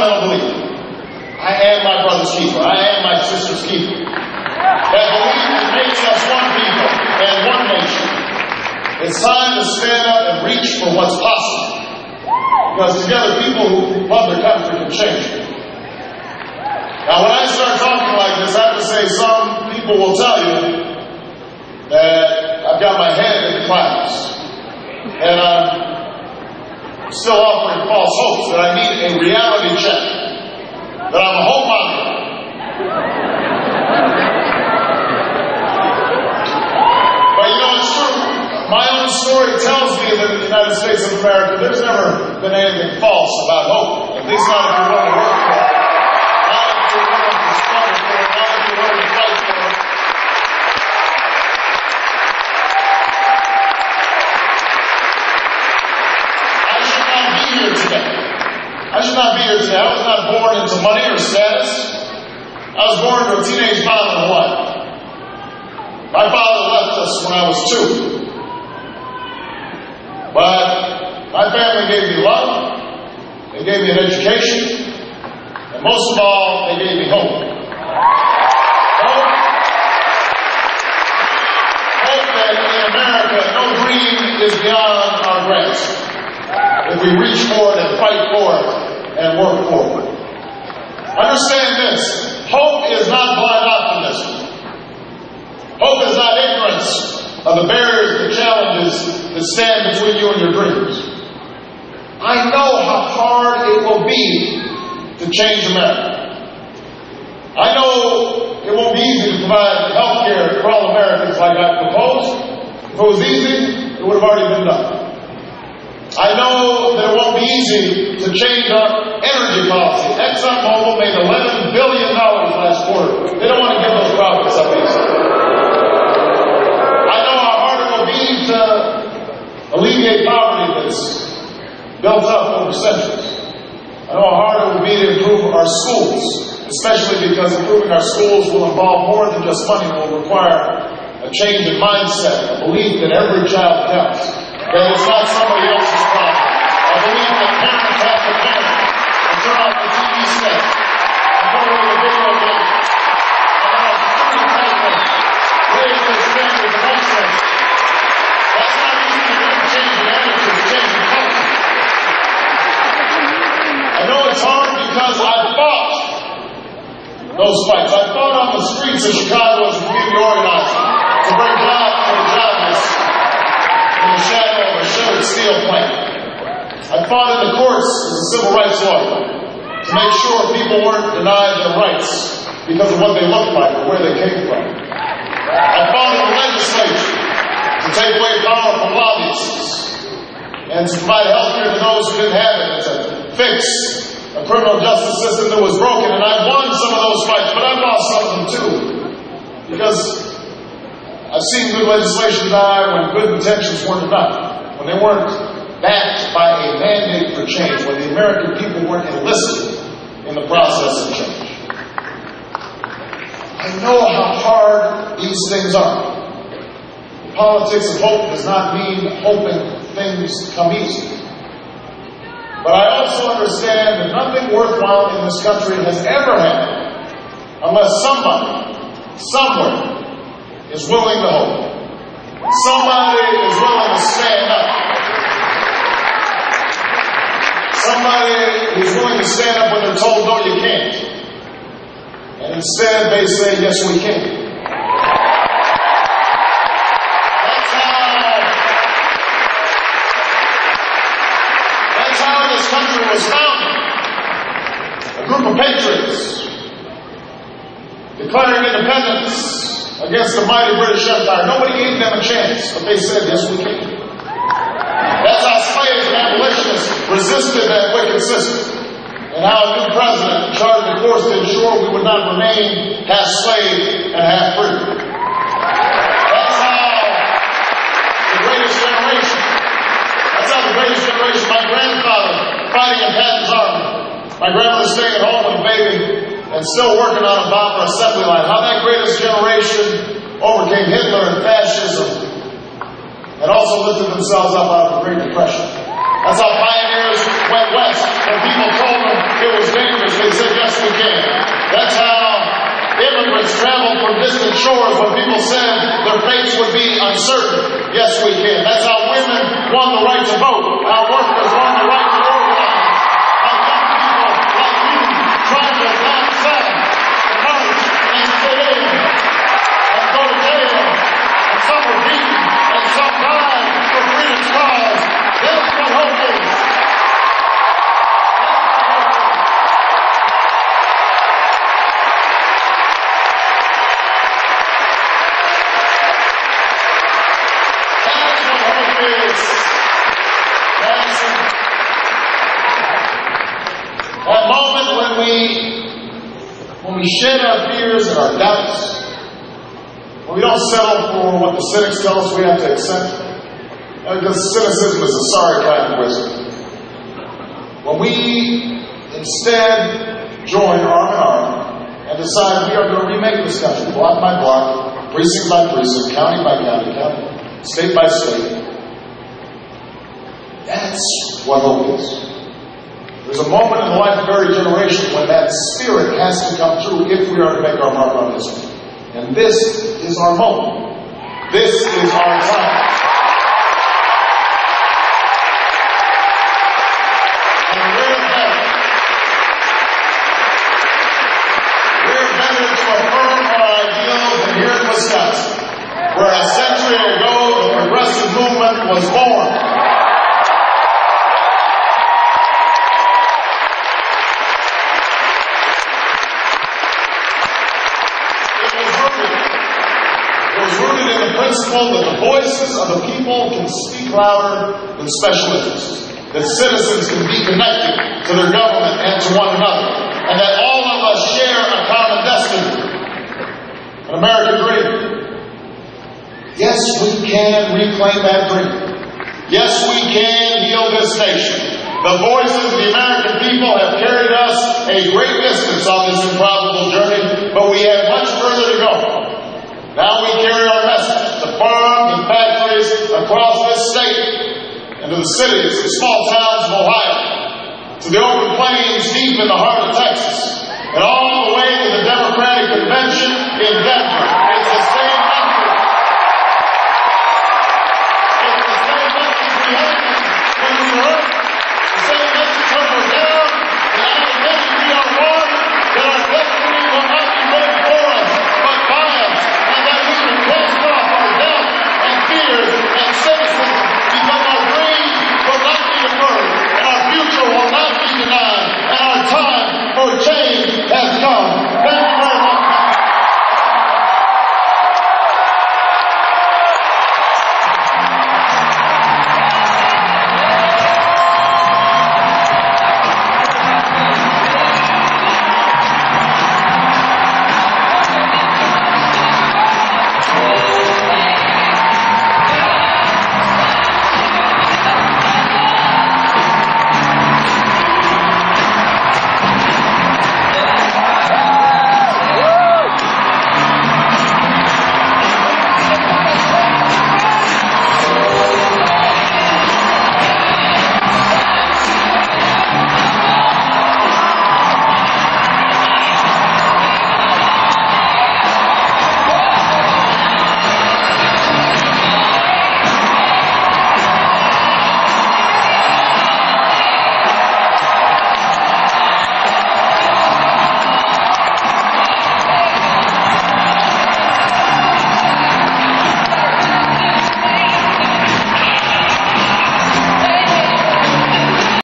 fundamental belief. I am my brother's keeper. I am my sister's keeper. That belief that makes us one people and one nation. It's time to stand up and reach for what's possible. Because together people who love their country can change it. Now when I start talking like this, I have to say some people will tell you that I've got my head in the clouds. And I'm still offering false hopes, that I need a reality check. That I'm a hope monger. But you know, it's true. My own story tells me that in the United States of America, there's never been anything false about hope. At least not if you're willing to work for it. Not if you're willing to struggle for it. Not if you're willing to fight for it. I should not be here today. I was not born into money or status. I was born to a teenage mom in Hawaii. My father left us when I was 2. But my family gave me love, they gave me an education, and most of all, they gave me hope. Hope that in America, no dream is beyond our grasp. If we reach for it and fight for it and work for it. Understand this, hope is not blind optimism. Hope is not ignorance of the barriers, the challenges that stand between you and your dreams. I know how hard it will be to change America. I know it won't be easy to provide health care for all Americans like I proposed. If it was easy, it would have already been done. I know that it won't be easy to change our energy policy. ExxonMobil made $11 billion last quarter. They don't want to give those profits up easy. I know how hard it will be to alleviate poverty that's built up over centuries. I know how hard it will be to improve our schools, especially because improving our schools will involve more than just money. It will require a change in mindset, a belief that every child counts, that it's not somebody else's problem, a belief that parents have to parent and turn off the TV set and put away the video games and have a student tightly raise their standards of excellence. That's not easy to do. Changing attitudes, changing culture. I know it's hard because I fought those fights. I fought on the streets of Chicago as a community organizer to bring jobs for the jobless in the shadow of a shuttered steel plant. I fought in the courts as a civil rights lawyer to make sure people weren't denied their rights because of what they looked like or where they came from. I fought in the legislature to take away power from lobbyists and to provide health care to those who didn't have it, and to fix a criminal justice system that was broken. And I won some of those fights, but I lost some of them too. Because I've seen good legislation die when good intentions weren't enough, when they weren't backed by a mandate for change, when the American people weren't enlisted in the process of change. I know how hard these things are. The politics of hope does not mean hoping things come easy. But I also understand that nothing worthwhile in this country has ever happened unless somebody, somewhere, is willing to hope. Somebody is willing to stand up. Somebody is willing to stand up when they're told, no, you can't. And instead they say, yes, we can. That's how this country was founded. A group of patriots declaring independence against the mighty British Empire. Nobody gave them a chance, but they said, yes, we can. That's how slaves and abolitionists resisted that wicked system. And how a new president charted a course to ensure we would not remain half slave and half free. That's how the greatest generation, my grandfather fighting in Patton's army, my grandmother staying at home with a baby and still working on a bomber assembly line, how that greatest generation overcame Hitler and fascism and also lifted themselves up out of the Great Depression. That's how pioneers went west when people told them it was dangerous. Yes, we can. That's how women won the right to vote. Our workers won the right to organize. Our young people like you trying to not sell, march, and sit in, and go to jail. And some are beaten, and some died for freedom's cause. That's what hope is. Madison, that moment when we shed our fears and our doubts, when we don't settle for what the cynics tell us we have to accept, because cynicism is a sorry kind of wisdom. When we instead join arm in arm and decide we are going to remake this country, block by block, precinct by precinct, county by county, state by state, that's what hope is. There's a moment in the life of every generation when that spirit has to come through if we are to make our mark on history. And this is our moment. This is our time. And we're better. We're better to affirm our ideals than here in Wisconsin, where a century ago the progressive movement was born. Principle that the voices of the people can speak louder than special interests, that citizens can be connected to their government and to one another, and that all of us share a common destiny, an American dream. Yes, we can reclaim that dream. Yes, we can heal this nation. The voices of the American people have carried us a great distance on this improbable journey, but we have much further to go. Now we carry our message to farms and factories across this state, and to the cities and small towns of Ohio, to the open plains deep in the heart of